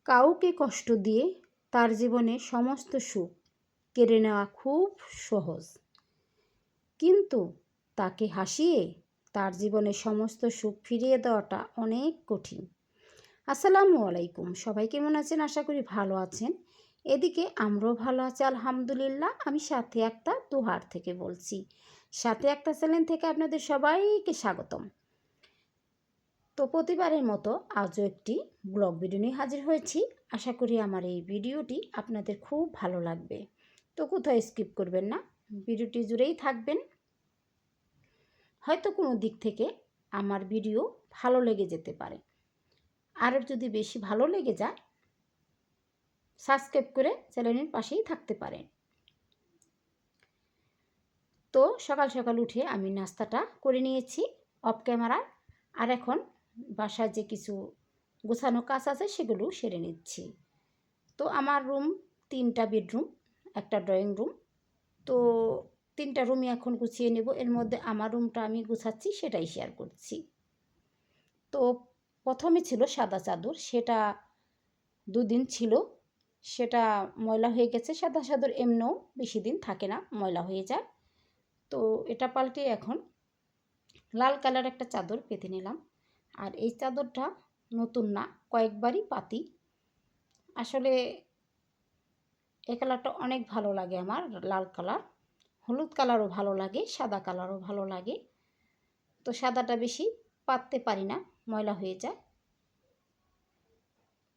কাউকে কষ্ট দিয়ে তার জীবনে সমস্ত সুখ কেড়ে নেওয়া খুব সহজ, কিন্তু তাকে হাসিয়ে তার জীবনে সমস্ত সুখ ফিরিয়ে দেওয়াটা অনেক কঠিন। আসসালামু আলাইকুম, সবাই কেমন আছেন? আশা করি ভালো আছেন। এদিকে আমরাও ভালো আছি আলহামদুলিল্লাহ। আমি সাথে একটা দোহার থেকে বলছি। সাথে একটা চ্যানেল থেকে আপনাদের সবাইকে স্বাগতম। তো প্রতিবারের মতো আজও একটি ব্লগ ভিডিও নিয়ে হাজির হয়েছি। আশা করি আমার এই ভিডিওটি আপনাদের খুব ভালো লাগবে। তো কোথাও স্কিপ করবেন না, ভিডিওটি জুড়েই থাকবেন। হয়তো কোনো দিক থেকে আমার ভিডিও ভালো লেগে যেতে পারে, আর যদি বেশি ভালো লেগে যায় সাবস্ক্রাইব করে চ্যানেলের পাশেই থাকতে পারেন। তো সকাল সকাল উঠে আমি নাস্তাটা করে নিয়েছি অফ ক্যামেরায়, আর এখন বাসায় যে কিছু গোছানো কাজ আছে সেগুলো সেরে নিচ্ছি। তো আমার রুম 3টা বেডরুম, একটা ড্রয়িং রুম। তো 3টা রুমই এখন গুছিয়ে নেব। এর মধ্যে আমার রুমটা আমি গুছাচ্ছি, সেটাই শেয়ার করছি। তো প্রথমে ছিল সাদা চাদর, সেটা 2 দিন ছিল, সেটা ময়লা হয়ে গেছে। সাদা চাদর এমনিও বেশি দিন থাকে না, ময়লা হয়ে যায়। তো এটা পাল্টে এখন লাল কালার একটা চাদর পেতে নিলাম। আর এই চাদরটা নতুন না, কয়েকবারই পাতি। আসলে এই কালারটা অনেক ভালো লাগে আমার, লাল কালার। হলুদ কালারও ভালো লাগে, সাদা কালারও ভালো লাগে। তো সাদাটা বেশি পাততে পারি না, ময়লা হয়ে যায়।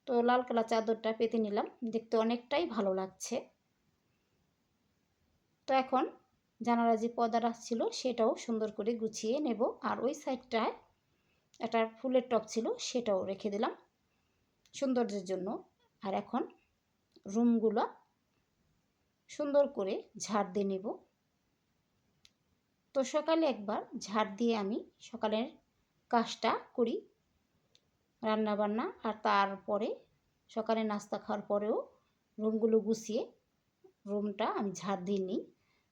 তো লাল কালার চাদরটা পেতে নিলাম, দেখতে অনেকটাই ভালো লাগছে। তো এখন জানালা যে পর্দাটা ছিল সেটাও সুন্দর করে গুছিয়ে নেব। আর ওই সাইডটায় একটা ফুলের টব ছিল, সেটাও রেখে দিলাম সৌন্দর্যের জন্য। আর এখন রুমগুলো সুন্দর করে ঝাড় দিয়ে নেব। তো সকালে একবার ঝাড় দিয়ে আমি সকালের কাজটা করি, রান্না বান্না, আর তারপরে সকালে নাস্তা খাওয়ার পরেও রুমগুলো গুছিয়ে রুমটা আমি ঝাড় দিয়ে নিই।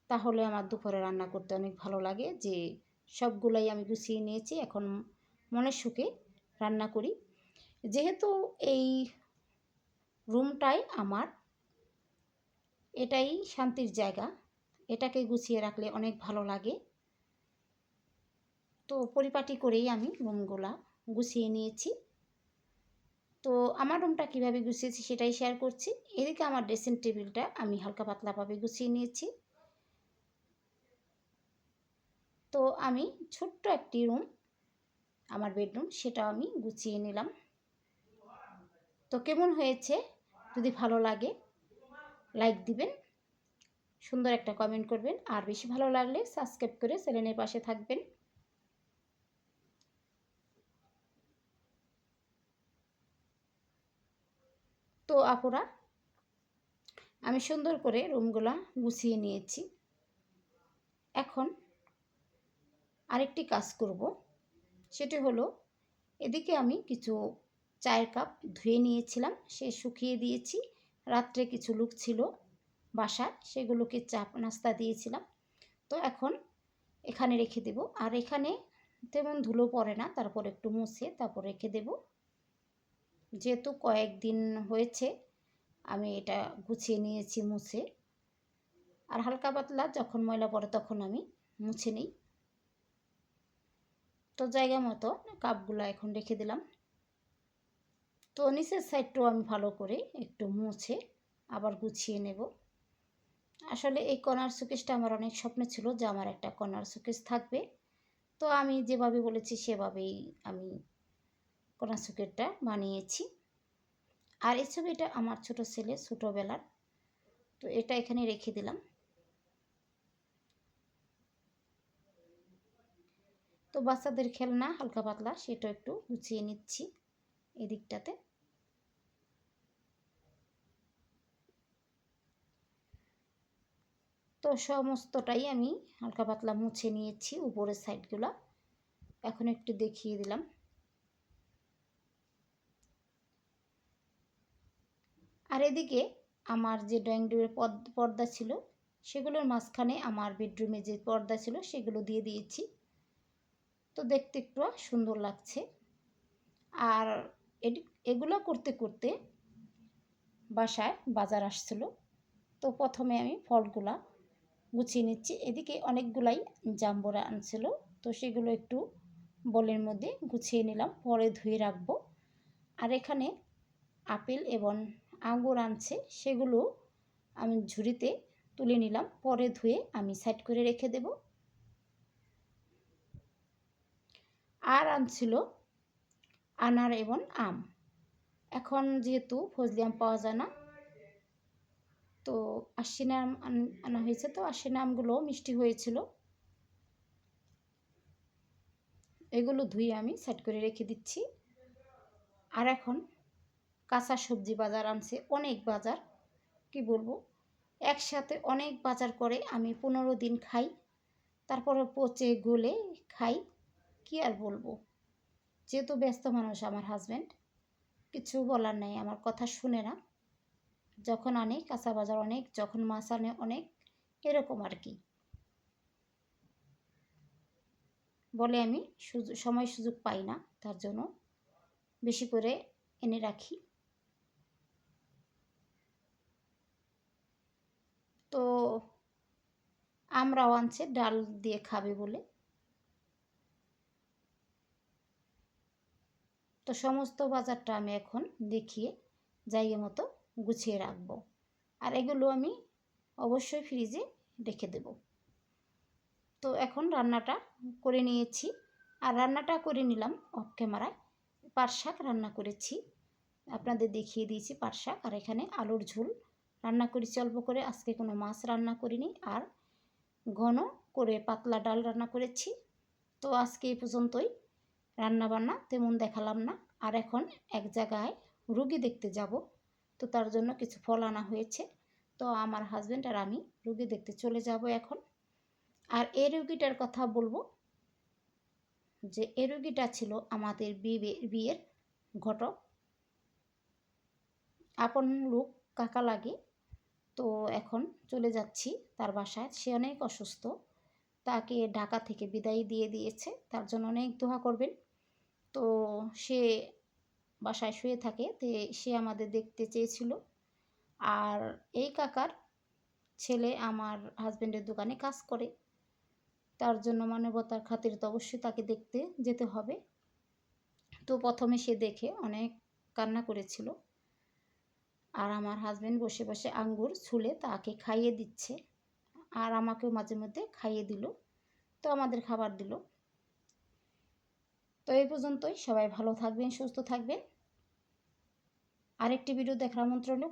তাহলে আমার দুপুরে রান্না করতে অনেক ভালো লাগে, যে সবগুলাই আমি গুছিয়ে নিয়েছি, এখন মনের সুখে রান্না করি। যেহেতু এই রুমটাই আমার, এটাই শান্তির জায়গা, এটাকে গুছিয়ে রাখলে অনেক ভালো লাগে। তো পরিপাটি করেই আমি রুমগুলা গুছিয়ে নিয়েছি। তো আমার রুমটা কীভাবে গুছিয়েছি সেটাই শেয়ার করছি। এদিকে আমার ড্রেসিং টেবিলটা আমি হালকা পাতলাভাবে গুছিয়ে নিয়েছি। তো আমি ছোট্ট একটি রুম, আমার বেডরুম, সেটা আমি গুছিয়ে নিলাম। তো কেমন হয়েছে যদি ভালো লাগে লাইক দিবেন, সুন্দর একটা কমেন্ট করবেন, আর বেশি ভালো লাগলে সাবস্ক্রাইব করে চ্যানেলের পাশে থাকবেন। তো আপুরা, আমি সুন্দর করে রুমগুলা গুছিয়ে নিয়েছি। এখন আরেকটি কাজ করব, সেটি হলো এদিকে আমি কিছু চায়ের কাপ ধুয়ে নিয়েছিলাম, সে শুকিয়ে দিয়েছি। রাত্রে কিছু লোক ছিল বাসায়, সেগুলোকে চা নাস্তা দিয়েছিলাম। তো এখন এখানে রেখে দেব। আর এখানে তেমন ধুলো পড়ে না, তারপর একটু মুছে তারপর রেখে দেব। যেহেতু কয়েকদিন হয়েছে আমি এটা গুছিয়ে নিয়েছি মুছে, আর হালকা পাতলা যখন ময়লা পড়ে তখন আমি মুছে নিই। তো জায়গা মতো কাপগুলো এখন রেখে দিলাম। তো নিচের সাইডটাও আমি ভালো করে একটু মুছে আবার গুছিয়ে নেব। আসলে এই কর্নার শোকেসটা আমার অনেক স্বপ্ন ছিল যে আমার একটা কর্নার শোকেস থাকবে। তো আমি যেভাবে বলেছি সেভাবেই আমি কর্নার শোকেসটা বানিয়েছি। আর এই ছবিটা আমার ছোট ছেলে ছোটোবেলার, তো এটা এখানে রেখে দিলাম। তো বাচ্চাদের খেলনা হালকা পাতলা সেটা একটু গুছিয়ে নিচ্ছি এদিকটাতে। তো সমস্তটাই আমি হালকা পাতলা মুছে নিয়েছি উপরের সাইডগুলো, এখন একটু দেখিয়ে দিলাম। আর এদিকে আমার যে ড্রয়িং রুমের পর্দা ছিল সেগুলোর মাঝখানে আমার বেডরুমে যে পর্দা ছিল সেগুলো দিয়ে দিয়েছি। তো দেখতে একটু সুন্দর লাগছে। আর এগুলো করতে করতে বাসায় বাজার আসছিল। তো প্রথমে আমি ফলগুলা গুছিয়ে নিচ্ছি। এদিকে অনেকগুলাই জাম্বুরা আনছিল, তো সেগুলো একটু বোলের মধ্যে গুছিয়ে নিলাম, পরে ধুয়ে রাখবো। আর এখানে আপেল এবং আঙ্গুর আনছে, সেগুলো আমি ঝুড়িতে তুলে নিলাম, পরে ধুয়ে আমি সাইড করে রেখে দেব। আর আনছিল আনার এবং আম। এখন যেহেতু ফজলি আম পাওয়া যায় না, তো আশ্বিনা আম আনা হয়েছে, তো আশ্বিনা আমগুলো মিষ্টি হয়েছিল, এগুলো ধুয়ে আমি সেট করে রেখে দিচ্ছি। আর এখন কাঁচা সবজি বাজার আনছে, অনেক বাজার, কি বলবো, একসাথে অনেক বাজার করে আমি 15 দিন খাই, তারপরে পচে গলে খাই, কি আর বলবো। যেহেতু ব্যস্ত মানুষ আমার হাজব্যান্ড, কিছু বলার নাই, আমার কথা শুনে না। যখন আনে কাঁচা বাজার অনেক, যখন মাছ আনে অনেক, এরকম আর কি। বলে আমি সময় সুযোগ পাই না, তার জন্য বেশি করে এনে রাখি। তো আমরাও আনছে ডাল দিয়ে খাবে বলে। তো সমস্ত বাজারটা আমি এখন দেখিয়ে জায়গা মতো গুছিয়ে রাখবো। আর এগুলো আমি অবশ্যই ফ্রিজে রেখে দেব। তো এখন রান্নাটা করে নিয়েছি। আর রান্নাটা করে নিলাম অফ ক্যামেরায়। পাট শাক রান্না করেছি, আপনাদের দেখিয়ে দিয়েছি পাট শাক। আর এখানে আলুর ঝোল রান্না করেছি অল্প করে, আজকে কোনো মাছ রান্না করিনি। আর ঘন করে পাতলা ডাল রান্না করেছি। তো আজকে এই পর্যন্তই, রান্না বান্না তেমন দেখালাম না। আর এখন এক জায়গায় রুগী দেখতে যাব, তো তার জন্য কিছু ফল আনা হয়েছে। তো আমার হাজব্যান্ড আর আমি রুগী দেখতে চলে যাব এখন। আর এই রুগীটার কথা বলবো যে এই রুগীটা ছিল আমাদের বিয়ের ঘটক, আপন লোক, কাকা লাগে। তো এখন চলে যাচ্ছি তার বাসায়, সে অনেক অসুস্থ, তাকে ঢাকা থেকে বিদায় দিয়ে দিয়েছে, তার জন্য অনেক দোয়া করবেন। তো সে বাসায় শুয়ে থাকে, তো সে আমাদের দেখতে চেয়েছিল। আর এই কাকার ছেলে আমার হাজব্যান্ডের দোকানে কাজ করে, তার জন্য মানবতার খাতিরে তো অবশ্যই তাকে দেখতে যেতে হবে। তো প্রথমে সে দেখে অনেক কান্না করেছিল। আর আমার হাজব্যান্ড বসে বসে আঙ্গুর ছুলে তাকে খাইয়ে দিচ্ছে, আর আমাকেও মাঝে মধ্যে খাইয়ে দিল, তো আমাদের খাবার দিল। তো এই পর্যন্তই, সবাই ভালো থাকবেন, সুস্থ থাকবেন। আরেকটি ভিডিও দেখার আমন্ত্রণ রইল।